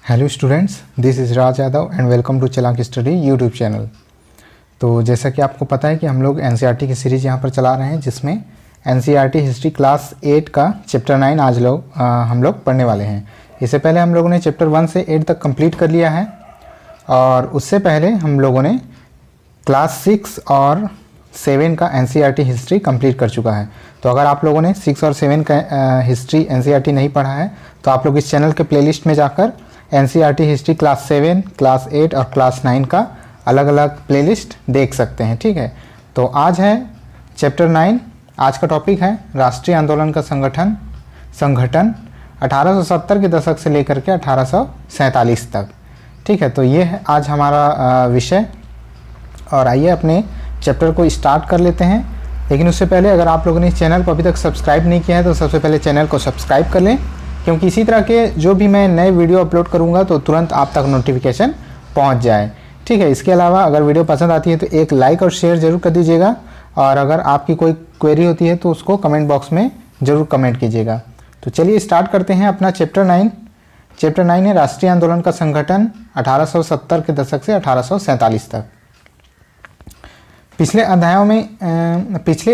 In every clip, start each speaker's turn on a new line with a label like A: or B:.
A: Hello students, this is Raj Yadav and welcome to Chalak study YouTube channel. तो जैसा कि आपको पता है कि हम लोग एनसीईआरटी की सीरीज़ यहाँ पर चला रहे हैं, जिसमें एनसीईआरटी हिस्ट्री क्लास 8 का चैप्टर 9 आज हम लोग पढ़ने वाले हैं। इससे पहले हम लोगों ने चैप्टर 1 से 8 तक कंप्लीट कर लिया है और उससे पहले हम लोगों ने क्लास 6 और 7 का एनसीईआरटी हिस्ट्री कंप्लीट कर चुका है। तो अगर आप लोगों ने 6 और 7 का हिस्ट्री एनसीईआरटी नहीं पढ़ा है तो आप लोग इस चैनल के प्लेलिस्ट में जाकर एनसीईआरटी हिस्ट्री क्लास 7, क्लास 8 और क्लास 9 का अलग अलग प्लेलिस्ट देख सकते हैं। ठीक है, तो आज है चैप्टर 9। आज का टॉपिक है राष्ट्रीय आंदोलन का संगठन 1870 के दशक से लेकर के 1847 तक। ठीक है, तो ये है आज हमारा विषय और आइए अपने चैप्टर को स्टार्ट कर लेते हैं। लेकिन उससे पहले अगर आप लोगों ने इस चैनल को अभी तक सब्सक्राइब नहीं किया है तो सबसे पहले चैनल को सब्सक्राइब कर लें, क्योंकि इसी तरह के जो भी मैं नए वीडियो अपलोड करूंगा तो तुरंत आप तक नोटिफिकेशन पहुंच जाए। ठीक है, इसके अलावा अगर वीडियो पसंद आती है तो एक लाइक और शेयर ज़रूर कर दीजिएगा और अगर आपकी कोई क्वेरी होती है तो उसको कमेंट बॉक्स में ज़रूर कमेंट कीजिएगा। तो चलिए स्टार्ट करते हैं अपना चैप्टर 9। चैप्टर 9 है राष्ट्रीय आंदोलन का संगठन 1870 के दशक से 1847 तक। पिछले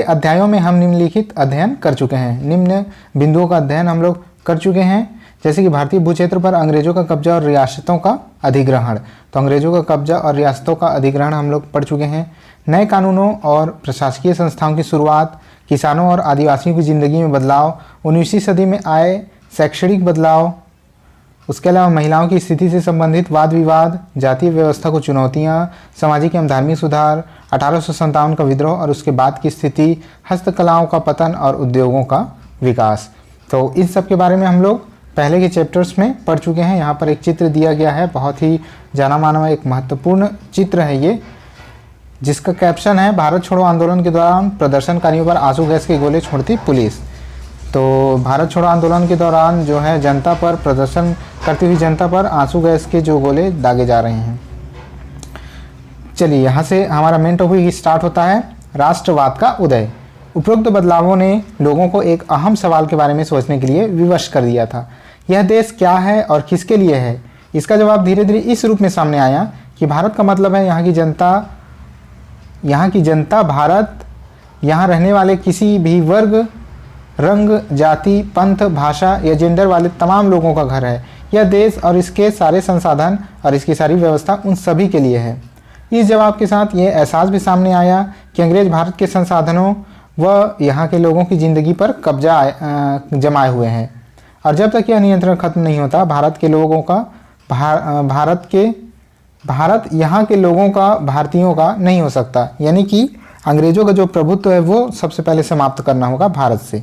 A: अध्यायों में हम निम्नलिखित अध्ययन कर चुके हैं। निम्न बिंदुओं का अध्ययन हम लोग कर चुके हैं, जैसे कि भारतीय भूक्षेत्र पर अंग्रेजों का कब्जा और रियासतों का अधिग्रहण। तो अंग्रेजों का कब्जा और रियासतों का अधिग्रहण हम लोग पढ़ चुके हैं। नए कानूनों और प्रशासकीय संस्थाओं की शुरुआत, किसानों और आदिवासियों की ज़िंदगी में बदलाव, 19वीं सदी में आए शैक्षणिक बदलाव, उसके अलावा महिलाओं की स्थिति से संबंधित वाद विवाद, जातीय व्यवस्था को चुनौतियाँ, सामाजिक एवं धार्मिक सुधार, 1857 का विद्रोह और उसके बाद की स्थिति, हस्तकलाओं का पतन और उद्योगों का विकास। तो इन सब के बारे में हम लोग पहले के चैप्टर्स में पढ़ चुके हैं। यहाँ पर एक चित्र दिया गया है, बहुत ही जाना माना एक महत्वपूर्ण चित्र है ये, जिसका कैप्शन है भारत छोड़ो आंदोलन के दौरान प्रदर्शनकारियों पर आंसू गैस के गोले छोड़ती पुलिस। तो भारत छोड़ो आंदोलन के दौरान जो है जनता पर, प्रदर्शन करती हुई जनता पर आंसू गैस के जो गोले दागे जा रहे हैं। चलिए यहाँ से हमारा मेन टॉपिक स्टार्ट होता है, राष्ट्रवाद का उदय। उपरोक्त बदलावों ने लोगों को एक अहम सवाल के बारे में सोचने के लिए विवश कर दिया था। यह देश क्या है और किसके लिए है? इसका जवाब धीरे धीरे इस रूप में सामने आया कि भारत का मतलब है यहाँ की जनता, भारत, यहाँ रहने वाले किसी भी वर्ग, रंग, जाति, पंथ, भाषा या जेंडर वाले तमाम लोगों का घर है। यह देश और इसके सारे संसाधन और इसकी सारी व्यवस्था उन सभी के लिए है। इस जवाब के साथ ये एहसास भी सामने आया कि अंग्रेज भारत के संसाधनों व यहाँ के लोगों की ज़िंदगी पर कब्जा जमाए हुए हैं और जब तक यह नियंत्रण खत्म नहीं होता भारत यहाँ के लोगों का, भारतीयों का नहीं हो सकता। यानी कि अंग्रेजों का जो प्रभुत्व है वो सबसे पहले समाप्त करना होगा भारत से।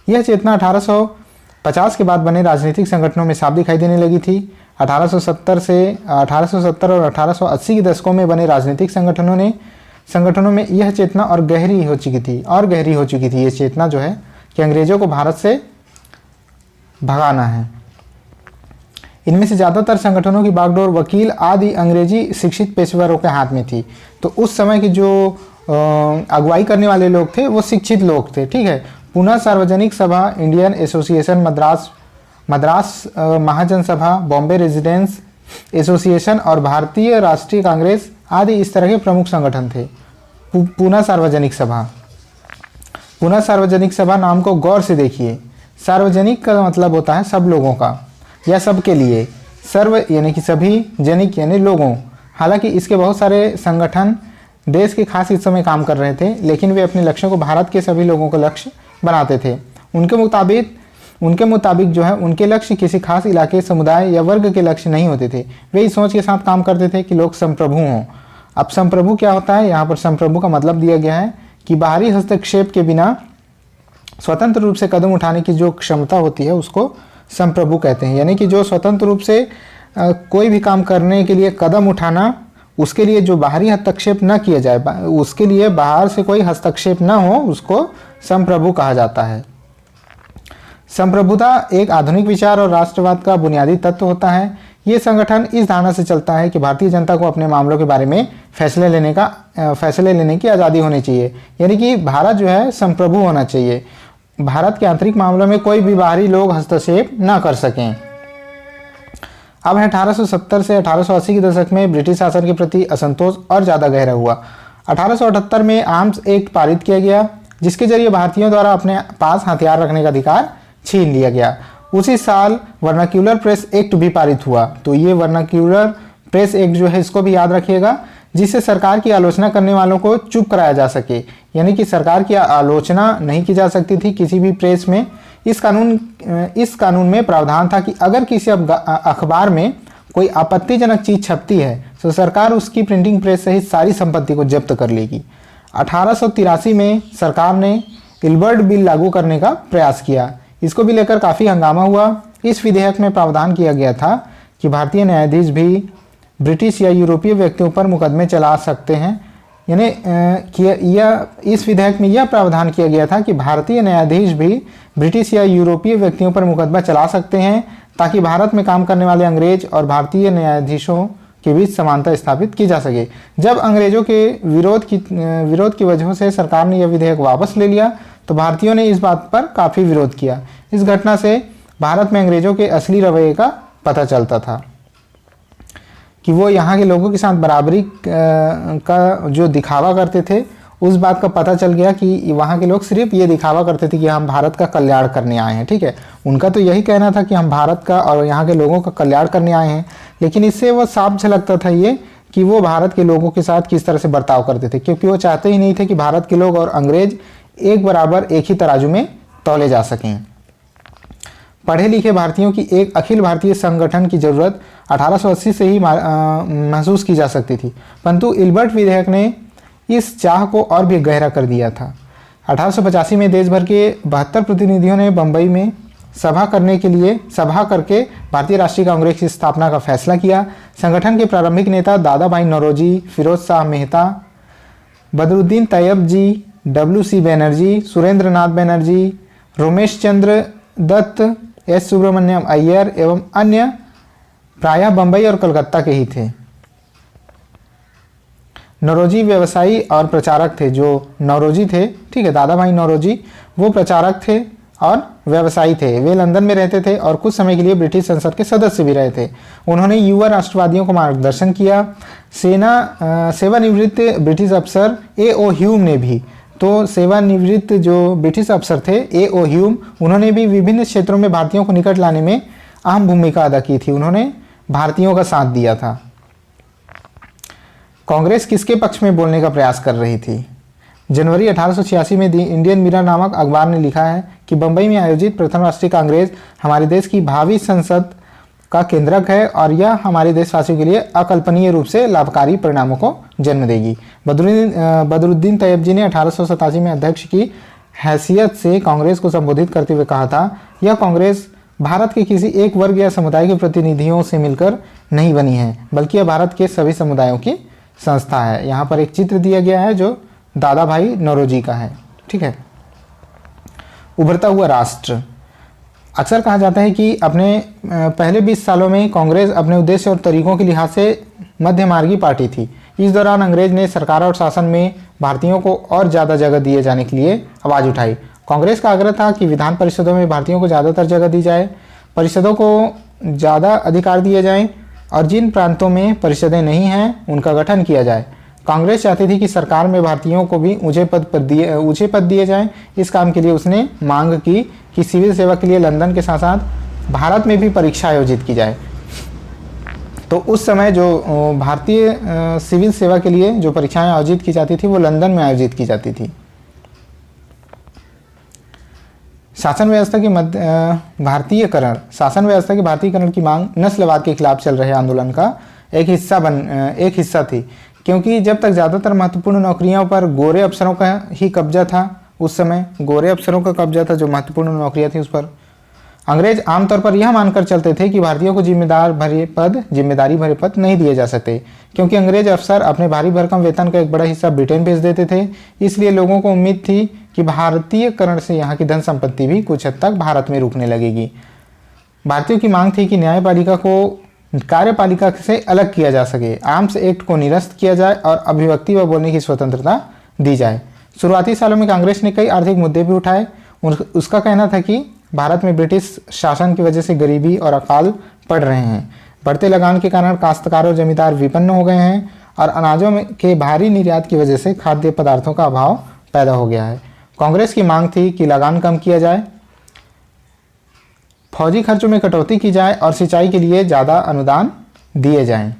A: यह चेतना 1850 के बाद बने राजनीतिक संगठनों में साफ दिखाई देने लगी थी। 1870 और 1880 के दशकों में बने राजनीतिक संगठनों में यह चेतना और गहरी हो चुकी थी ये चेतना जो है कि अंग्रेजों को भारत से भगाना है। इनमें से ज़्यादातर संगठनों की बागडोर वकील आदि अंग्रेजी शिक्षित पेशेवरों के हाथ में थी। तो उस समय की जो अगुवाई करने वाले लोग थे वो शिक्षित लोग थे। ठीक है, पुनः सार्वजनिक सभा, इंडियन एसोसिएशन, मद्रास महाजन सभा, बॉम्बे रेजिडेंस एसोसिएशन और भारतीय राष्ट्रीय कांग्रेस आदि इस तरह के प्रमुख संगठन थे। पुनः सार्वजनिक सभा नाम को गौर से देखिए। सार्वजनिक का मतलब होता है सब लोगों का या सबके लिए। सर्व यानी कि सभी, जनिक यानी लोगों। हालांकि इसके बहुत सारे संगठन देश के खास हिस्सों में काम कर रहे थे, लेकिन वे अपने लक्ष्यों को भारत के सभी लोगों को लक्ष्य बनाते थे। उनके मुताबिक जो है उनके लक्ष्य किसी खास इलाके, समुदाय या वर्ग के लक्ष्य नहीं होते थे। वे इस सोच के साथ काम करते थे कि लोग संप्रभु हों। अब संप्रभु क्या होता है? यहाँ पर संप्रभु का मतलब दिया गया है कि बाहरी हस्तक्षेप के बिना स्वतंत्र रूप से कदम उठाने की जो क्षमता होती है उसको संप्रभु कहते हैं। यानी कि जो स्वतंत्र रूप से कोई भी काम करने के लिए कदम उठाना, उसके लिए जो बाहरी हस्तक्षेप न किया जाए, उसके लिए बाहर से कोई हस्तक्षेप न हो, उसको संप्रभु कहा जाता है। संप्रभुता एक आधुनिक विचार और राष्ट्रवाद का बुनियादी तत्व होता है। ये संगठन इस धारणा से चलता है कि भारतीय जनता को अपने मामलों के बारे में फैसले लेने की आज़ादी होनी चाहिए। यानी कि भारत जो है संप्रभु होना चाहिए। भारत के आंतरिक मामलों में कोई भी बाहरी लोग हस्तक्षेप न कर सकें। अब 1870 से 1880 के दशक में ब्रिटिश शासन के प्रति असंतोष और ज़्यादा गहरा हुआ। 1878 में आर्म्स एक्ट पारित किया गया, जिसके जरिए भारतीयों द्वारा अपने पास हथियार रखने का अधिकार छीन लिया गया। उसी साल वर्नाक्यूलर प्रेस एक्ट भी पारित हुआ। तो ये वर्नाक्यूलर प्रेस एक्ट जो है इसको भी याद रखिएगा, जिससे सरकार की आलोचना करने वालों को चुप कराया जा सके, यानी कि सरकार की आलोचना नहीं की जा सकती थी किसी भी प्रेस में। इस कानून में प्रावधान था कि अगर किसी अखबार में कोई आपत्तिजनक चीज छपती है तो सरकार उसकी प्रिंटिंग प्रेस सहित सारी संपत्ति को जब्त कर लेगी। 1883 में सरकार ने इल्बर्ट बिल लागू करने का प्रयास किया। इसको भी लेकर काफ़ी हंगामा हुआ। इस विधेयक में प्रावधान किया गया था कि भारतीय न्यायाधीश भी ब्रिटिश या यूरोपीय व्यक्तियों पर मुकदमे चला सकते हैं। यानी इस विधेयक में यह प्रावधान किया गया था कि भारतीय न्यायाधीश भी ब्रिटिश या यूरोपीय व्यक्तियों पर मुकदमा चला सकते हैं, ताकि भारत में काम करने वाले अंग्रेज और भारतीय न्यायाधीशों के बीच समानता स्थापित की जा सके। जब अंग्रेजों के विरोध की वजह से सरकार ने यह विधेयक वापस ले लिया तो भारतीयों ने इस बात पर काफ़ी विरोध किया। इस घटना से भारत में अंग्रेजों के असली रवैये का पता चलता था कि वो यहाँ के लोगों के साथ बराबरी का जो दिखावा करते थे, उस बात का पता चल गया कि वहाँ के लोग सिर्फ ये दिखावा करते थे कि हम भारत का कल्याण करने आए हैं। ठीक है, उनका तो यही कहना था कि हम भारत का और यहाँ के लोगों का कल्याण करने आए हैं, लेकिन इससे वो साफ झलकता था ये कि वो भारत के लोगों के साथ किस तरह से बर्ताव करते थे, क्योंकि वो चाहते ही नहीं थे कि भारत के लोग और अंग्रेज एक बराबर एक ही तराजू में तौले जा सकें। पढ़े लिखे भारतीयों की एक अखिल भारतीय संगठन की जरूरत 1880 से ही महसूस की जा सकती थी, परंतु इल्बर्ट विधेयक ने इस चाह को और भी गहरा कर दिया था। 1885 में देश भर के 72 प्रतिनिधियों ने बंबई में सभा करके भारतीय राष्ट्रीय कांग्रेस की स्थापना का फैसला किया। संगठन के प्रारंभिक नेता दादा भाई नौरोजी, फिरोज शाह मेहता, बदरुद्दीन तैयब जी, WC बनर्जी, सुरेंद्र नाथ बनर्जी, रोमेश चंद्र दत्त, S सुब्रमण्यम अय्यर एवं अन्य प्रायः बंबई और कलकत्ता के ही थे। नौरोजी व्यवसायी और प्रचारक थे। जो नौरोजी थे, ठीक है, दादा भाई नौरोजी, वो प्रचारक थे और व्यवसायी थे। वे लंदन में रहते थे और कुछ समय के लिए ब्रिटिश संसद के सदस्य भी रहे थे। उन्होंने युवा राष्ट्रवादियों को मार्गदर्शन किया। सेवानिवृत्त ब्रिटिश अफसर A.O. ह्यूम ने भी, तो सेवानिवृत्त जो ब्रिटिश अफसर थे A.O. ह्यूम, उन्होंने भी विभिन्न क्षेत्रों में भारतीयों को निकट लाने में अहम भूमिका अदा की थी। उन्होंने भारतीयों का साथ दिया था। कांग्रेस किसके पक्ष में बोलने का प्रयास कर रही थी? जनवरी 1886 में दी इंडियन मिरर नामक अखबार ने लिखा है कि बंबई में आयोजित प्रथम राष्ट्रीय कांग्रेस हमारे देश की भावी संसद का केंद्रक है और यह हमारे देशवासियों के लिए अकल्पनीय रूप से लाभकारी परिणामों को जन्म देगी। बदरुद्दीन तैयब जी ने 1887 में अध्यक्ष की हैसियत से कांग्रेस को संबोधित करते हुए कहा था, यह कांग्रेस भारत के किसी एक वर्ग या समुदाय के प्रतिनिधियों से मिलकर नहीं बनी है, बल्कि यह भारत के सभी समुदायों की संस्था है। यहाँ पर एक चित्र दिया गया है जो दादा भाई नौरोजी का है। ठीक है, उभरता हुआ राष्ट्र। अक्सर कहा जाता है कि अपने पहले 20 सालों में कांग्रेस अपने उद्देश्य और तरीकों के लिहाज से मध्यमार्गी पार्टी थी। इस दौरान अंग्रेज ने सरकार और शासन में भारतीयों को और ज़्यादा जगह दिए जाने के लिए आवाज़ उठाई। कांग्रेस का आग्रह था कि विधान परिषदों में भारतीयों को ज़्यादातर जगह दी जाए, परिषदों को ज़्यादा अधिकार दिए जाएं और जिन प्रांतों में परिषदें नहीं हैं उनका गठन किया जाए। कांग्रेस चाहती थी कि सरकार में भारतीयों को भी ऊंचे पद दिए जाएं। इस काम के लिए उसने मांग की कि सिविल सेवा के लिए लंदन के साथ साथ भारत में भी परीक्षा आयोजित की जाए। तो उस समय जो भारतीय सिविल सेवा के लिए जो परीक्षाएं आयोजित की जाती थी वो लंदन में आयोजित की जाती थी। शासन व्यवस्था के भारतीयकरण, शासन व्यवस्था के भारतीयकरण की मांग नस्लवाद के खिलाफ चल रहे आंदोलन का एक हिस्सा थी, क्योंकि जब तक ज़्यादातर महत्वपूर्ण नौकरियों पर गोरे अफसरों का ही कब्जा था, उस समय गोरे अफसरों का कब्जा था, जो महत्वपूर्ण नौकरियां थी उस पर अंग्रेज आमतौर पर यह मानकर चलते थे कि भारतीयों को जिम्मेदारी भरे पद नहीं दिए जा सकते, क्योंकि अंग्रेज अफसर अपने भारी भरकम वेतन का एक बड़ा हिस्सा ब्रिटेन भेज देते थे। इसलिए लोगों को उम्मीद थी कि भारतीयकरण से यहाँ की धन संपत्ति भी कुछ हद तक भारत में रुकने लगेगी। भारतीयों की मांग थी कि न्यायपालिका को कार्यपालिका से अलग किया जा सके, आर्म्स एक्ट को निरस्त किया जाए और अभिव्यक्ति व बोलने की स्वतंत्रता दी जाए। शुरुआती सालों में कांग्रेस ने कई आर्थिक मुद्दे भी उठाए। उसका कहना था कि भारत में ब्रिटिश शासन की वजह से गरीबी और अकाल पड़ रहे हैं। बढ़ते लगान के कारण काश्तकार और जमींदार विपन्न हो गए हैं और अनाजों के भारी निर्यात की वजह से खाद्य पदार्थों का अभाव पैदा हो गया है। कांग्रेस की मांग थी कि लगान कम किया जाए, फौजी खर्चों में कटौती की जाए और सिंचाई के लिए ज़्यादा अनुदान दिए जाएं।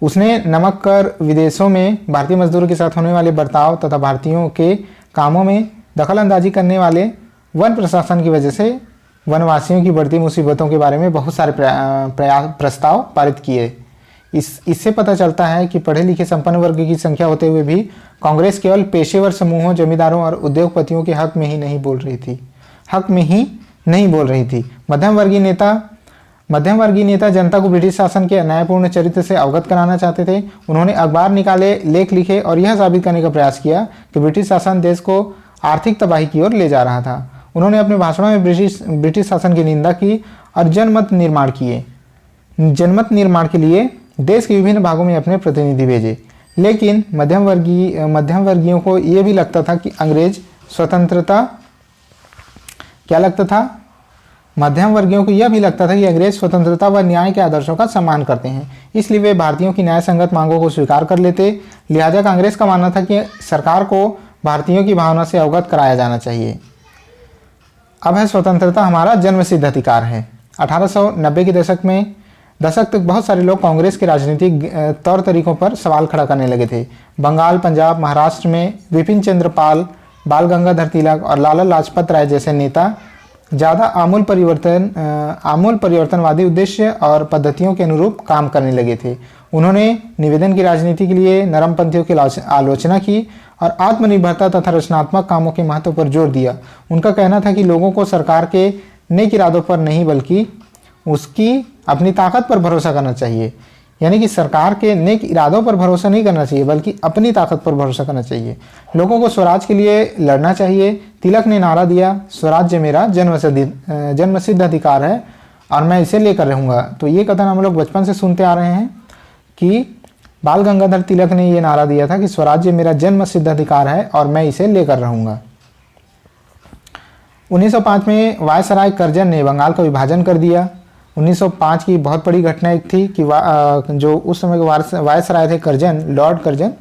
A: उसने नमक कर, विदेशों में भारतीय मजदूरों के साथ होने वाले बर्ताव तथा भारतीयों के कामों में दखल अंदाजी करने वाले वन प्रशासन की वजह से वनवासियों की बढ़ती मुसीबतों के बारे में बहुत सारे प्रस्ताव पारित किए। इससे पता चलता है कि पढ़े लिखे संपन्न वर्ग की संख्या होते हुए भी कांग्रेस केवल पेशेवर समूहों, जमींदारों और उद्योगपतियों के हक में ही नहीं बोल रही थी। मध्यम वर्गीय नेता जनता को ब्रिटिश शासन के अन्यायपूर्ण चरित्र से अवगत कराना चाहते थे। उन्होंने अखबार निकाले, लेख लिखे और यह साबित करने का प्रयास किया कि ब्रिटिश शासन देश को आर्थिक तबाही की ओर ले जा रहा था। उन्होंने अपने भाषणों में ब्रिटिश शासन की निंदा की और जनमत निर्माण के लिए देश के विभिन्न भागों में अपने प्रतिनिधि भेजे। लेकिन मध्यम वर्गीयों को यह भी लगता था कि अंग्रेज स्वतंत्रता व न्याय के आदर्शों का सम्मान करते हैं, इसलिए वे भारतीयों की न्याय संगत मांगों को स्वीकार कर लेते। लिहाजा कांग्रेस का मानना था कि सरकार को भारतीयों की भावना से अवगत कराया जाना चाहिए। अब है स्वतंत्रता हमारा जन्मसिद्ध अधिकार है। 1890 के दशक तक बहुत सारे लोग कांग्रेस के राजनीतिक तौर तरीकों पर सवाल खड़ा करने लगे थे। बंगाल, पंजाब, महाराष्ट्र में विपिन चंद्र पाल, बाल गंगाधर तिलक और लाला लाजपत राय जैसे नेता ज़्यादा आमूल परिवर्तनवादी उद्देश्य और पद्धतियों के अनुरूप काम करने लगे थे। उन्होंने निवेदन की राजनीति के लिए नरमपंथियों की आलोचना की और आत्मनिर्भरता तथा रचनात्मक कामों के महत्व पर जोर दिया। उनका कहना था कि लोगों को सरकार के नेक इरादों पर नहीं बल्कि उसकी अपनी ताकत पर भरोसा करना चाहिए। यानी कि सरकार के नेक इरादों पर भरोसा नहीं करना चाहिए बल्कि अपनी ताकत पर भरोसा करना चाहिए। लोगों को स्वराज के लिए लड़ना चाहिए। तिलक ने नारा दिया, स्वराज्य मेरा जन्मसिद्ध अधिकार है और मैं इसे लेकर रहूँगा। तो ये कथन हम लोग बचपन से सुनते आ रहे हैं कि बाल गंगाधर तिलक ने ये नारा दिया था कि स्वराज्य मेरा जन्मसिद्ध अधिकार है और मैं इसे लेकर रहूँगा। 1905 में वायसराय कर्जन ने बंगाल का विभाजन कर दिया। 1905 की बहुत बड़ी घटना एक थी कि जो उस समय के वायसराय थे कर्जन, लॉर्ड कर्जन,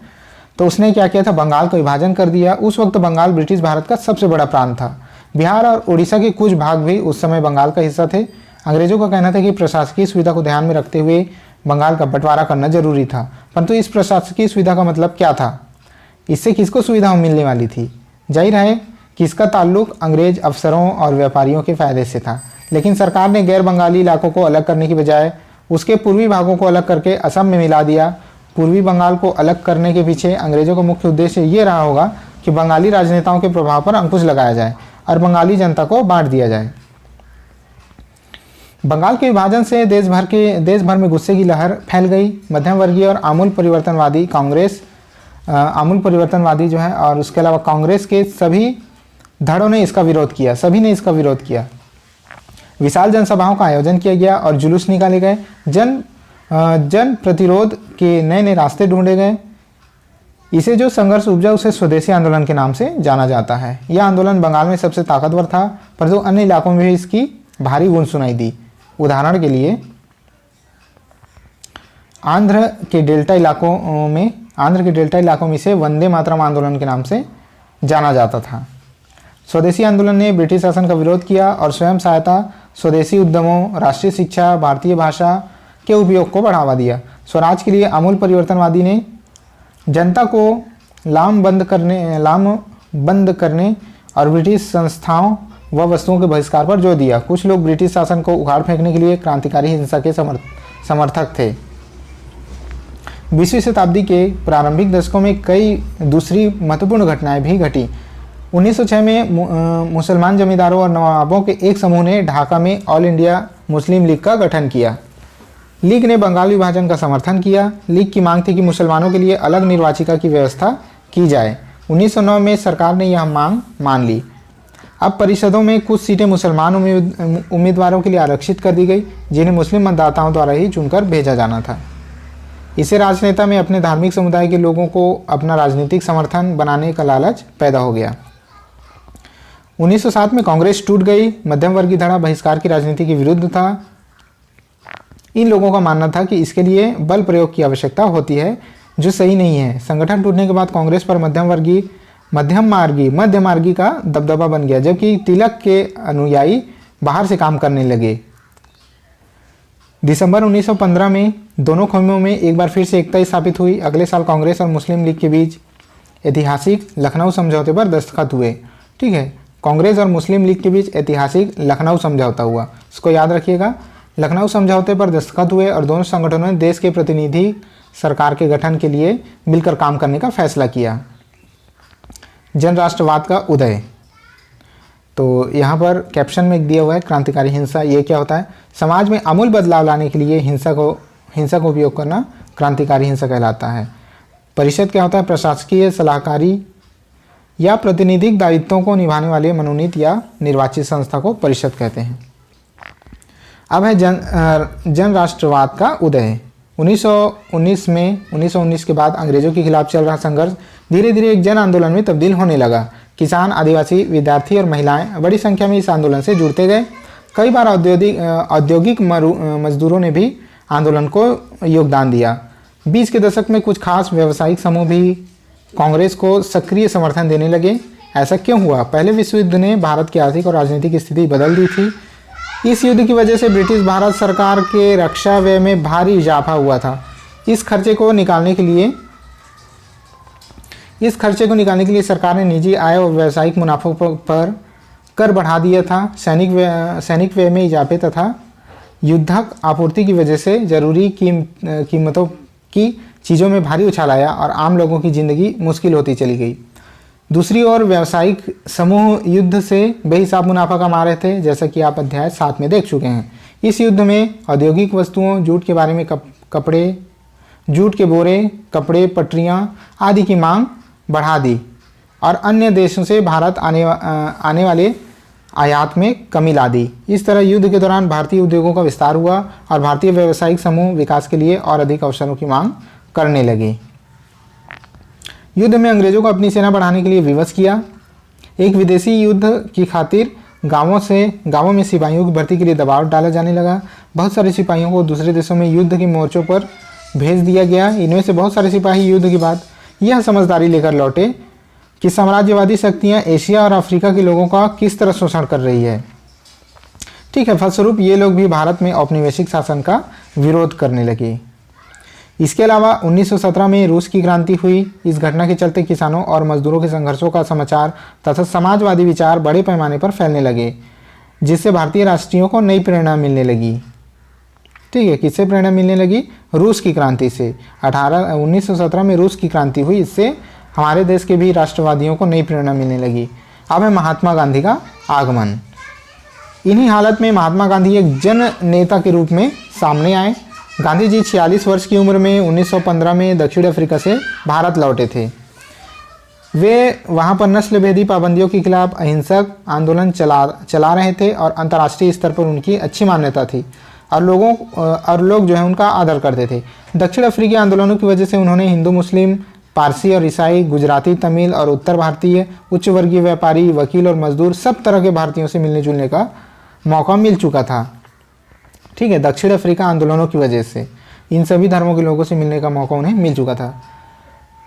A: तो उसने क्या किया था, बंगाल का विभाजन कर दिया। उस वक्त बंगाल ब्रिटिश भारत का सबसे बड़ा प्रांत था। बिहार और उड़ीसा के कुछ भाग भी उस समय बंगाल का हिस्सा थे। अंग्रेजों का कहना था कि प्रशासकीय सुविधा को ध्यान में रखते हुए बंगाल का बंटवारा करना जरूरी था, परंतु इस प्रशासकीय सुविधा का मतलब क्या था, इससे किसको सुविधा मिलने वाली थी? जाहिर है कि इसका ताल्लुक अंग्रेज अफसरों और व्यापारियों के फायदे से था। लेकिन सरकार ने गैर बंगाली इलाकों को अलग करने की बजाय उसके पूर्वी भागों को अलग करके असम में मिला दिया। पूर्वी बंगाल को अलग करने के पीछे अंग्रेजों का मुख्य उद्देश्य ये रहा होगा कि बंगाली राजनेताओं के प्रभाव पर अंकुश लगाया जाए और बंगाली जनता को बांट दिया जाए। बंगाल के विभाजन से देश भर में गुस्से की लहर फैल गई। मध्यम वर्गीय और आमूल परिवर्तनवादी जो है और उसके अलावा कांग्रेस के सभी धड़ों ने इसका विरोध किया, सभी ने इसका विरोध किया। विशाल जनसभाओं का आयोजन किया गया और जुलूस निकाले गए। जन प्रतिरोध के नए नए रास्ते ढूंढे गए। इसे जो संघर्ष उपजा उसे स्वदेशी आंदोलन के नाम से जाना जाता है। यह आंदोलन बंगाल में सबसे ताकतवर था, परंतु अन्य इलाकों में भी इसकी भारी गूंज सुनाई दी। उदाहरण के लिए आंध्र के डेल्टा इलाकों में इसे वंदे मातरम आंदोलन के नाम से जाना जाता था। स्वदेशी आंदोलन ने ब्रिटिश शासन का विरोध किया और स्वयं सहायता, स्वदेशी उद्यमों, राष्ट्रीय शिक्षा, भारतीय भाषा के उपयोग को बढ़ावा दिया। स्वराज के लिए आमूल परिवर्तनवादी ने जनता को लामबंद करने और ब्रिटिश संस्थाओं व वस्तुओं के बहिष्कार पर जोर दिया। कुछ लोग ब्रिटिश शासन को उखाड़ फेंकने के लिए क्रांतिकारी हिंसा के समर्थक थे। 20वीं शताब्दी के प्रारंभिक दशकों में कई दूसरी महत्वपूर्ण घटनाएं भी घटी। 1906 में मुसलमान जमींदारों और नवाबों के एक समूह ने ढाका में ऑल इंडिया मुस्लिम लीग का गठन किया। लीग ने बंगाल विभाजन का समर्थन किया। लीग की मांग थी कि मुसलमानों के लिए अलग निर्वाचिका की व्यवस्था की जाए। 1909 में सरकार ने यह मांग मान ली। अब परिषदों में कुछ सीटें मुसलमान उम्मीदवारों के लिए आरक्षित कर दी गई, जिन्हें मुस्लिम मतदाताओं द्वारा ही चुनकर भेजा जाना था। इससे राजनेता में अपने धार्मिक समुदाय के लोगों को अपना राजनीतिक समर्थन बनाने का लालच पैदा हो गया। 1907 में कांग्रेस टूट गई। मध्यम वर्गीय धड़ा बहिष्कार की राजनीति के विरुद्ध था। इन लोगों का मानना था कि इसके लिए बल प्रयोग की आवश्यकता होती है, जो सही नहीं है। संगठन टूटने के बाद कांग्रेस पर मध्य मार्गी का दबदबा बन गया, जबकि तिलक के अनुयायी बाहर से काम करने लगे। दिसंबर 1915 में दोनों क़ौमों में एक बार फिर से एकता स्थापित हुई। अगले साल कांग्रेस और मुस्लिम लीग के बीच ऐतिहासिक लखनऊ समझौते पर दस्तखत हुए। ठीक है, कांग्रेस और मुस्लिम लीग के बीच ऐतिहासिक लखनऊ समझौता हुआ, इसको याद रखिएगा। लखनऊ समझौते पर दस्तखत हुए और दोनों संगठनों ने देश के प्रतिनिधि सरकार के गठन के लिए मिलकर काम करने का फैसला किया। जन राष्ट्रवाद का उदय, तो यहाँ पर कैप्शन में दिया हुआ है क्रांतिकारी हिंसा। ये क्या होता है? समाज में आमूल बदलाव लाने के लिए हिंसा का उपयोग करना क्रांतिकारी हिंसा कहलाता है। परिषद क्या होता है? प्रशासकीय सलाहकारी या प्रातिनिधिक दायित्वों को निभाने वाले मनोनीत या निर्वाचित संस्था को परिषद कहते हैं। अब है जन राष्ट्रवाद का उदय। 1919 के बाद अंग्रेजों के खिलाफ चल रहा संघर्ष धीरे धीरे एक जन आंदोलन में तब्दील होने लगा। किसान, आदिवासी, विद्यार्थी और महिलाएं बड़ी संख्या में इस आंदोलन से जुड़ते गए। कई बार औद्योगिक मजदूरों ने भी आंदोलन को योगदान दिया। 20 के दशक में कुछ खास व्यावसायिक समूह भी कांग्रेस को सक्रिय समर्थन देने लगे। ऐसा क्यों हुआ? पहले विश्व युद्ध ने भारत की आर्थिक और राजनीतिक स्थिति बदल दी थी। इस युद्ध की वजह से ब्रिटिश भारत सरकार के रक्षा व्यय में भारी इजाफा हुआ था। इस खर्चे को निकालने के लिए सरकार ने निजी आय और व्यावसायिक मुनाफों पर कर बढ़ा दिया था। सैनिक व्यय में इजाफे तथा युद्धक आपूर्ति की वजह से जरूरी कीमतों की चीज़ों में भारी उछाल आया और आम लोगों की ज़िंदगी मुश्किल होती चली गई। दूसरी ओर व्यावसायिक समूह युद्ध से बेहिसाब मुनाफा कमा रहे थे, जैसा कि आप अध्याय 7 में देख चुके हैं। इस युद्ध में औद्योगिक वस्तुओं, जूट के बारे में जूट के बोरे, कपड़े, पटरियाँ आदि की मांग बढ़ा दी और अन्य देशों से भारत आने वाले आयात में कमी ला दी। इस तरह युद्ध के दौरान भारतीय उद्योगों का विस्तार हुआ और भारतीय व्यावसायिक समूह विकास के लिए और अधिक अवसरों की मांग करने लगे। युद्ध में अंग्रेजों को अपनी सेना बढ़ाने के लिए विवश किया। एक विदेशी युद्ध की खातिर गांवों में सिपाहियों की भर्ती के लिए दबाव डाला जाने लगा। बहुत सारे सिपाहियों को दूसरे देशों में युद्ध के मोर्चों पर भेज दिया गया। इनमें से बहुत सारे सिपाही युद्ध के बाद यह समझदारी लेकर लौटे कि साम्राज्यवादी शक्तियां एशिया और अफ्रीका के लोगों का किस तरह शोषण कर रही है। ठीक है, फलस्वरूप ये लोग भी भारत में औपनिवेशिक शासन का विरोध करने लगे। इसके अलावा 1917 में रूस की क्रांति हुई। इस घटना के चलते किसानों और मजदूरों के संघर्षों का समाचार तथा समाजवादी विचार बड़े पैमाने पर फैलने लगे, जिससे भारतीय राष्ट्रीयों को नई प्रेरणा मिलने लगी। ठीक है, किससे प्रेरणा मिलने लगी? रूस की क्रांति से। 1917 में रूस की क्रांति हुई, इससे हमारे देश के भी राष्ट्रवादियों को नई प्रेरणा मिलने लगी। अब है महात्मा गांधी का आगमन। इन्हीं हालत में महात्मा गांधी एक जन नेता के रूप में सामने आए। गांधी जी 46 वर्ष की उम्र में 1915 में दक्षिण अफ्रीका से भारत लौटे थे। वे वहां पर नस्लभेदी पाबंदियों के खिलाफ अहिंसक आंदोलन चला रहे थे और अंतर्राष्ट्रीय स्तर पर उनकी अच्छी मान्यता थी और लोग जो है उनका आदर करते थे। दक्षिण अफ्रीकी आंदोलनों की वजह से उन्होंने हिंदू, मुस्लिम, पारसी और ईसाई, गुजराती, तमिल और उत्तर भारतीय, उच्च वर्गीय व्यापारी, वकील और मजदूर सब तरह के भारतीयों से मिलने जुलने का मौका मिल चुका था। ठीक है, दक्षिण अफ्रीका आंदोलनों की वजह से इन सभी धर्मों के लोगों से मिलने का मौका उन्हें मिल चुका था।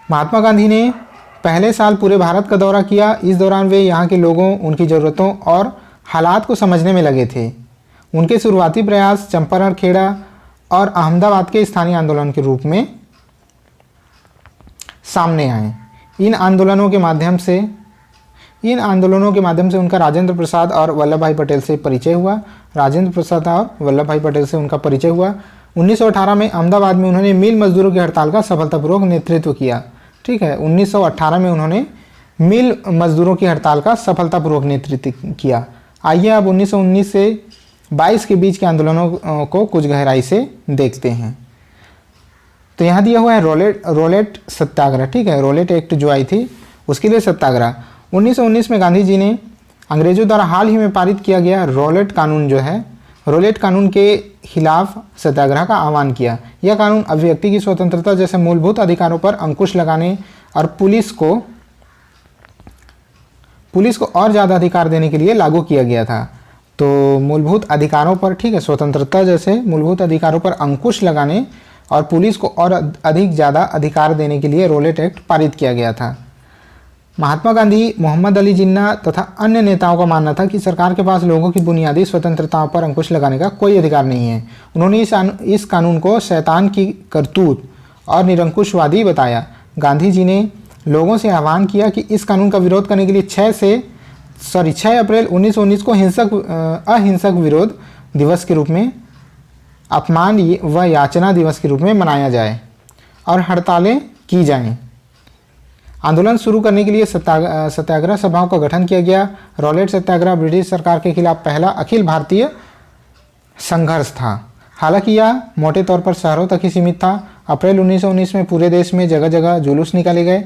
A: महात्मा गांधी ने पहले साल पूरे भारत का दौरा किया। इस दौरान वे यहाँ के लोगों, उनकी ज़रूरतों और हालात को समझने में लगे थे। उनके शुरुआती प्रयास चंपारण, खेड़ा और अहमदाबाद के स्थानीय आंदोलन के रूप में सामने आए। इन आंदोलनों के माध्यम से उनका राजेंद्र प्रसाद और वल्लभ भाई पटेल से परिचय हुआ। 1918 में अहमदाबाद में उन्होंने मिल मजदूरों की हड़ताल का सफलतापूर्वक नेतृत्व किया। ठीक है, 1918 में उन्होंने मिल मजदूरों की हड़ताल का सफलतापूर्वक नेतृत्व किया। आइए अब 1919 से 22 के बीच के आंदोलनों को कुछ गहराई से देखते हैं। तो यहाँ दिया हुआ है रोलेट सत्याग्रह। ठीक है, रोलेट एक्ट जो आई थी उसके लिए सत्याग्रह। 1919 में गांधी जी ने अंग्रेजों द्वारा हाल ही में पारित किया गया रोलेट कानून के खिलाफ सत्याग्रह का आह्वान किया। यह कानून अभिव्यक्ति की स्वतंत्रता जैसे मूलभूत अधिकारों पर अंकुश लगाने और पुलिस को और ज़्यादा अधिकार देने के लिए लागू किया गया था। तो मूलभूत अधिकारों पर, ठीक है, स्वतंत्रता जैसे मूलभूत अधिकारों पर अंकुश लगाने और पुलिस को और अधिक ज़्यादा अधिकार देने के लिए रोलेट एक्ट पारित किया गया था। महात्मा गांधी, मोहम्मद अली जिन्ना तथा अन्य नेताओं का मानना था कि सरकार के पास लोगों की बुनियादी स्वतंत्रताओं पर अंकुश लगाने का कोई अधिकार नहीं है। उन्होंने इस कानून को शैतान की करतूत और निरंकुशवादी बताया। गांधी जी ने लोगों से आह्वान किया कि इस कानून का विरोध करने के लिए 6 अप्रैल 1919 को अहिंसक विरोध दिवस के रूप में, अपमान व याचना दिवस के रूप में मनाया जाए और हड़तालें की जाएं। आंदोलन शुरू करने के लिए सत्याग्रह सभाओं का गठन किया गया। रॉलेट सत्याग्रह ब्रिटिश सरकार के खिलाफ पहला अखिल भारतीय संघर्ष था। हालांकि यह मोटे तौर पर शहरों तक ही सीमित था। अप्रैल 1919 में पूरे देश में जगह जगह जुलूस निकाले गए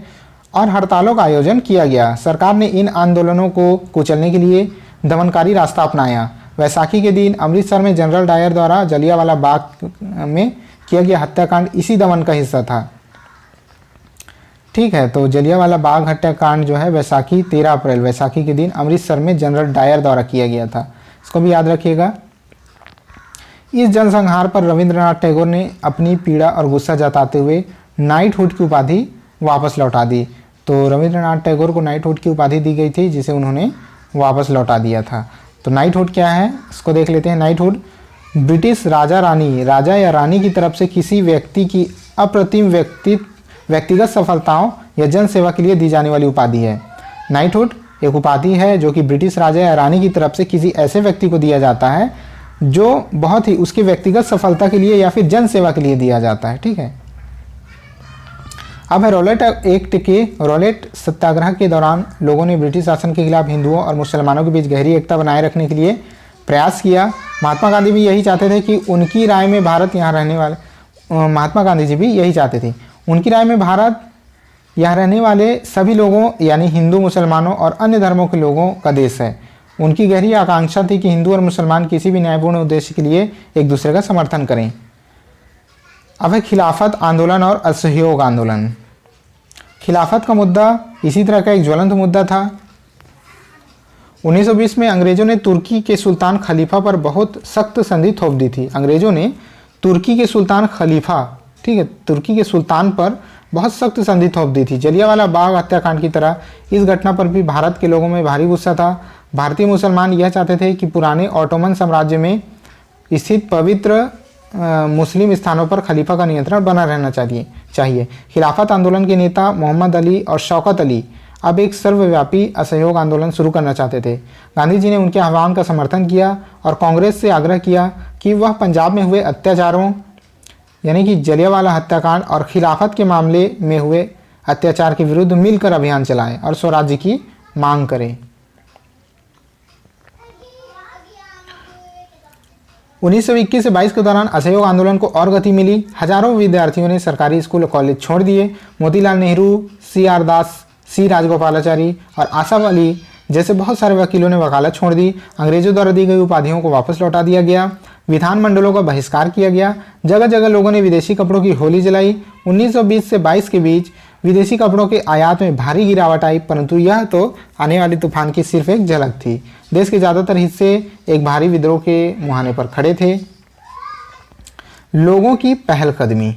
A: और हड़तालों का आयोजन किया गया। सरकार ने इन आंदोलनों को कुचलने के लिए दमनकारी रास्ता अपनाया। वैसाखी के दिन अमृतसर में जनरल डायर द्वारा जलियांवाला बाग में किया गया हत्याकांड इसी दमन का हिस्सा था। ठीक है, तो जलियांवाला बाग हत्याकांड जो है वैसाखी 13 अप्रैल वैसाखी के दिन अमृतसर में जनरल डायर द्वारा किया गया था। इसको भी याद रखिएगा। इस जनसंहार पर रविंद्रनाथ टैगोर ने अपनी पीड़ा और गुस्सा जताते हुए नाइटहुड की उपाधि वापस लौटा दी। तो रविंद्रनाथ टैगोर को नाइटहुड की उपाधि दी गई थी, जिसे उन्होंने वापस लौटा दिया था। तो नाइटहुड क्या है, इसको देख लेते हैं। नाइटहुड ब्रिटिश राजा या रानी की तरफ से किसी व्यक्ति की अप्रतिम व्यक्तिगत सफलताओं या जन सेवा के लिए दी जाने वाली उपाधि है। नाइटहुड एक उपाधि है जो कि ब्रिटिश राजा या रानी की तरफ से किसी ऐसे व्यक्ति को दिया जाता है जो बहुत ही उसकी व्यक्तिगत सफलता के लिए या फिर जन सेवा के लिए दिया जाता है। ठीक है, अब है रॉलेट एक्ट के। रॉलेट सत्याग्रह के दौरान लोगों ने ब्रिटिश शासन के खिलाफ हिंदुओं और मुसलमानों के बीच गहरी एकता बनाए रखने के लिए प्रयास किया। महात्मा गांधी भी यही चाहते थे कि उनकी राय में भारत यहाँ रहने वाले महात्मा गांधी जी भी यही चाहते थे। उनकी राय में भारत यहाँ रहने वाले सभी लोगों यानी हिंदू, मुसलमानों और अन्य धर्मों के लोगों का देश है। उनकी गहरी आकांक्षा थी कि हिंदू और मुसलमान किसी भी न्यायपूर्ण उद्देश्य के लिए एक दूसरे का समर्थन करें। अब है खिलाफत आंदोलन और असहयोग आंदोलन। खिलाफत का मुद्दा इसी तरह का एक ज्वलंत मुद्दा था। 1920 में अंग्रेजों ने तुर्की के सुल्तान खलीफा पर बहुत सख्त संधि थोप दी थी। अंग्रेजों ने तुर्की के सुल्तान खलीफा, ठीक है, तुर्की के सुल्तान पर बहुत सख्त संधि थोप दी थी। जलियांवाला बाग हत्याकांड की तरह इस घटना पर भी भारत के लोगों में भारी गुस्सा था। भारतीय मुसलमान यह चाहते थे कि पुराने ऑटोमन साम्राज्य में स्थित पवित्र मुस्लिम स्थानों पर खलीफा का नियंत्रण बना रहना चाहिए। खिलाफत आंदोलन के नेता मोहम्मद अली और शौकत अली अब एक सर्वव्यापी असहयोग आंदोलन शुरू करना चाहते थे। गांधी जी ने उनके आह्वान का समर्थन किया और कांग्रेस से आग्रह किया कि वह पंजाब में हुए अत्याचारों यानी कि जलियांवाला हत्याकांड और खिलाफत के मामले में हुए अत्याचार के विरुद्ध मिलकर अभियान चलाएं और स्वराज्य की मांग करें। 1921 से 22 के दौरान असहयोग आंदोलन को और गति मिली। हजारों विद्यार्थियों ने सरकारी स्कूल और कॉलेज छोड़ दिए। मोतीलाल नेहरू, C.R. दास, C. राजगोपालाचारी और आसफ अली जैसे बहुत सारे वकीलों ने वकालत छोड़ दी। अंग्रेजों द्वारा दी गई उपाधियों को वापस लौटा दिया गया। विधानमंडलों का बहिष्कार किया गया। जगह जगह लोगों ने विदेशी कपड़ों की होली जलाई। 1920 से 22 के बीच विदेशी कपड़ों के आयात में भारी गिरावट आई, परंतु यह तो आने वाली तूफान की सिर्फ एक झलक थी। देश के ज़्यादातर हिस्से एक भारी विद्रोह के मुहाने पर खड़े थे। लोगों की पहलकदमी।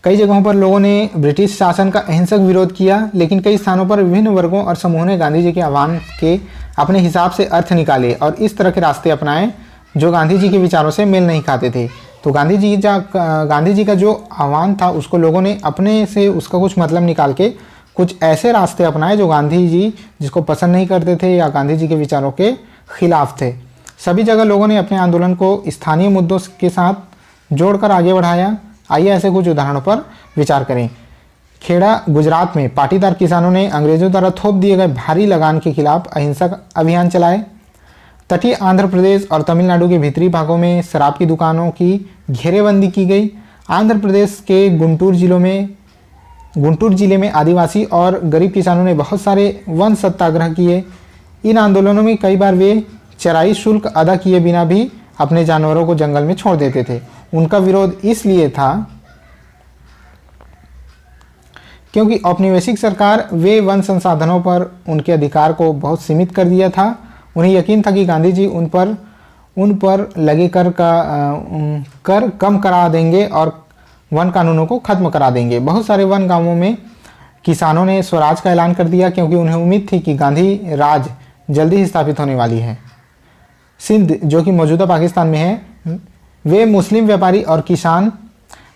A: कई जगहों पर लोगों ने ब्रिटिश शासन का अहिंसक विरोध किया, लेकिन कई स्थानों पर विभिन्न वर्गों और समूहों ने गांधी जी के आह्वान के अपने हिसाब से अर्थ निकाले और इस तरह के रास्ते अपनाए जो गांधी जी के विचारों से मेल नहीं खाते थे। तो गांधी जी का जो आह्वान था उसको लोगों ने अपने से उसका कुछ मतलब निकाल के कुछ ऐसे रास्ते अपनाए जो गांधी जी जिसको पसंद नहीं करते थे या गांधी जी के विचारों के खिलाफ थे। सभी जगह लोगों ने अपने आंदोलन को स्थानीय मुद्दों के साथ जोड़कर आगे बढ़ाया। आइए ऐसे कुछ उदाहरणों पर विचार करें। खेड़ा गुजरात में पाटीदार किसानों ने अंग्रेजों द्वारा थोप दिए गए भारी लगान के खिलाफ अहिंसक अभियान चलाए। तटीय आंध्र प्रदेश और तमिलनाडु के भीतरी भागों में शराब की दुकानों की घेरेबंदी की गई। आंध्र प्रदेश के गुंटूर जिले में आदिवासी और गरीब किसानों ने बहुत सारे वन सत्याग्रह किए। इन आंदोलनों में कई बार वे चराई शुल्क अदा किए बिना भी अपने जानवरों को जंगल में छोड़ देते थे। उनका विरोध इसलिए था क्योंकि औपनिवेशिक सरकार वे वन संसाधनों पर उनके अधिकार को बहुत सीमित कर दिया था। उन्हें यकीन था कि गांधी जी उन पर लगे कर कम करा देंगे और वन कानूनों को खत्म करा देंगे। बहुत सारे वन गांवों में किसानों ने स्वराज का ऐलान कर दिया, क्योंकि उन्हें उम्मीद थी कि गांधी राज जल्दी ही स्थापित होने वाली है। सिंध, जो कि मौजूदा पाकिस्तान में है, वे मुस्लिम व्यापारी और किसान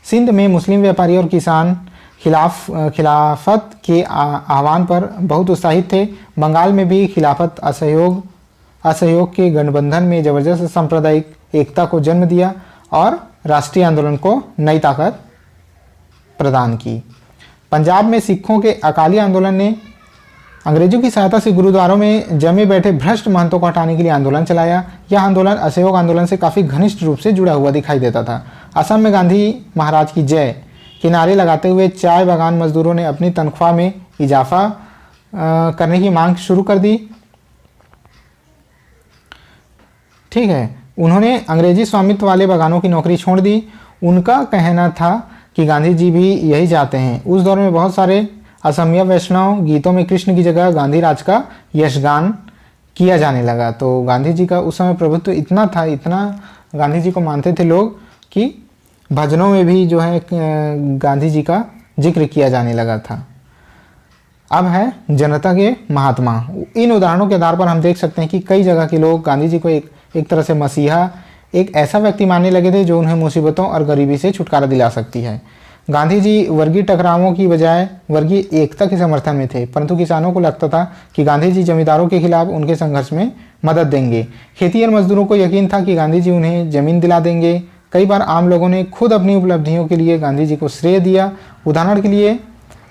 A: सिंध में मुस्लिम व्यापारी और किसान खिलाफत के आह्वान पर बहुत उत्साहित थे। बंगाल में भी खिलाफत असहयोग के गठबंधन में जबरदस्त सांप्रदायिक एकता को जन्म दिया और राष्ट्रीय आंदोलन को नई ताकत प्रदान की। पंजाब में सिखों के अकाली आंदोलन ने अंग्रेजों की सहायता से गुरुद्वारों में जमे बैठे भ्रष्ट महंतों को हटाने के लिए आंदोलन चलाया। यह आंदोलन असहयोग आंदोलन से काफ़ी घनिष्ठ रूप से जुड़ा हुआ दिखाई देता था। असम में गांधी महाराज की जय के नारे लगाते हुए चाय बागान मजदूरों ने अपनी तनख्वाह में इजाफा करने की मांग शुरू कर दी। ठीक है, उन्होंने अंग्रेजी स्वामित्व वाले बागानों की नौकरी छोड़ दी। उनका कहना था कि गांधी जी भी यही चाहते हैं। उस दौर में बहुत सारे असमिया वैष्णव गीतों में कृष्ण की जगह गांधी राज का यशगान किया जाने लगा। तो गांधी जी का उस समय प्रभुत्व इतना था, इतना गांधी जी को मानते थे लोग कि भजनों में भी जो है गांधी जी का जिक्र किया जाने लगा था। अब है जनता के महात्मा। इन उदाहरणों के आधार पर हम देख सकते हैं कि कई जगह के लोग गांधी जी को एक तरह से मसीहा, एक ऐसा व्यक्ति मानने लगे थे जो उन्हें मुसीबतों और गरीबी से छुटकारा दिला सकती है। गांधी जी वर्गीय टकरावों की बजाय वर्गीय एकता के समर्थन में थे, परंतु किसानों को लगता था कि गांधी जी जमींदारों के खिलाफ उनके संघर्ष में मदद देंगे। खेती और मजदूरों को यकीन था कि गांधी जी उन्हें जमीन दिला देंगे। कई बार आम लोगों ने खुद अपनी उपलब्धियों के लिए गांधी जी को श्रेय दिया। उदाहरण के लिए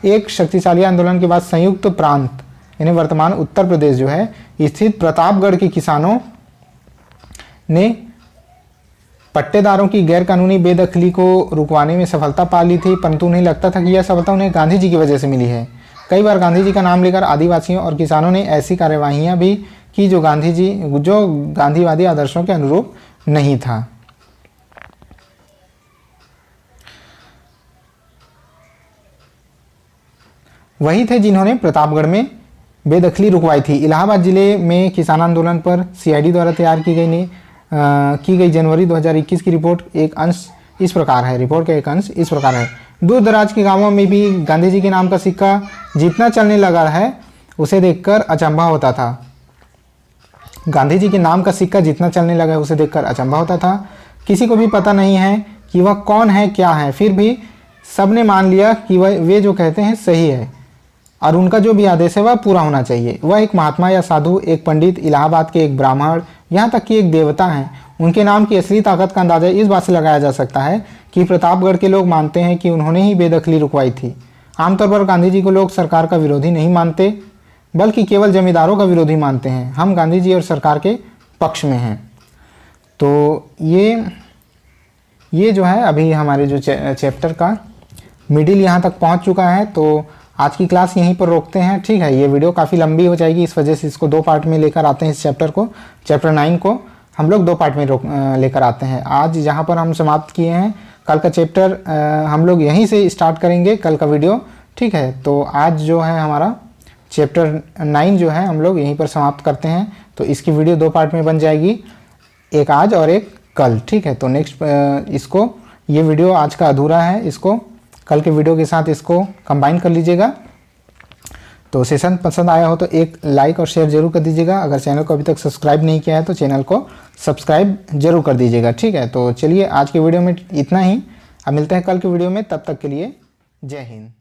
A: एक शक्तिशाली आंदोलन के बाद संयुक्त प्रांत यानी वर्तमान उत्तर प्रदेश जो है स्थित प्रतापगढ़ के किसानों ने पट्टेदारों की गैरकानूनी बेदखली को रुकवाने में सफलता पा ली थी, परंतु उन्हें लगता था कि यह सफलता उन्हें गांधी जी की वजह से मिली है। कई बार गांधी जी का नाम लेकर आदिवासियों और किसानों ने ऐसी कार्यवाहियां भी की जो गांधीवादी आदर्शों के अनुरूप नहीं था। वही थे जिन्होंने प्रतापगढ़ में बेदखली रुकवाई थी। इलाहाबाद जिले में किसान आंदोलन पर सीआईडी द्वारा तैयार की गई जनवरी 2021 की रिपोर्ट एक अंश इस प्रकार है। रिपोर्ट का एक अंश इस प्रकार है। दूर दराज के गांवों में भी गांधी जी के नाम का सिक्का जितना चलने लगा है उसे देखकर अचंभा होता था। गांधी जी के नाम का सिक्का जितना चलने लगा है उसे देखकर अचंभा होता था। किसी को भी पता नहीं है कि वह कौन है, क्या है, फिर भी सबने मान लिया कि वे जो कहते हैं सही है और उनका जो भी आदेश है वह पूरा होना चाहिए। वह एक महात्मा या साधु, एक पंडित, इलाहाबाद के एक ब्राह्मण, यहाँ तक कि एक देवता हैं। उनके नाम की असली ताकत का अंदाजा इस बात से लगाया जा सकता है कि प्रतापगढ़ के लोग मानते हैं कि उन्होंने ही बेदखली रुकवाई थी। आमतौर पर गांधी जी को लोग सरकार का विरोधी नहीं मानते, बल्कि केवल जमींदारों का विरोधी मानते हैं। हम गांधी जी और सरकार के पक्ष में हैं। तो ये जो है अभी हमारे जो चैप्टर का मिडिल यहाँ तक पहुँच चुका है। तो आज की क्लास यहीं पर रोकते हैं। ठीक है, ये वीडियो काफ़ी लंबी हो जाएगी, इस वजह से इसको 2 पार्ट में लेकर आते हैं। इस चैप्टर 9 को हम लोग 2 पार्ट में लेकर आते हैं। आज जहाँ पर हम समाप्त किए हैं, कल का चैप्टर हम लोग यहीं से स्टार्ट करेंगे, कल का वीडियो। ठीक है, तो आज जो है हमारा चैप्टर 9 जो है हम लोग यहीं पर समाप्त करते हैं। तो इसकी वीडियो 2 पार्ट में बन जाएगी, एक आज और एक कल। ठीक है, तो नेक्स्ट ये वीडियो आज का अधूरा है, इसको कल के वीडियो के साथ इसको कंबाइन कर लीजिएगा। तो सेशन पसंद आया हो तो एक लाइक और शेयर जरूर कर दीजिएगा। अगर चैनल को अभी तक सब्सक्राइब नहीं किया है तो चैनल को सब्सक्राइब जरूर कर दीजिएगा। ठीक है, तो चलिए आज के वीडियो में इतना ही। अब मिलते हैं कल के वीडियो में, तब तक के लिए जय हिंद।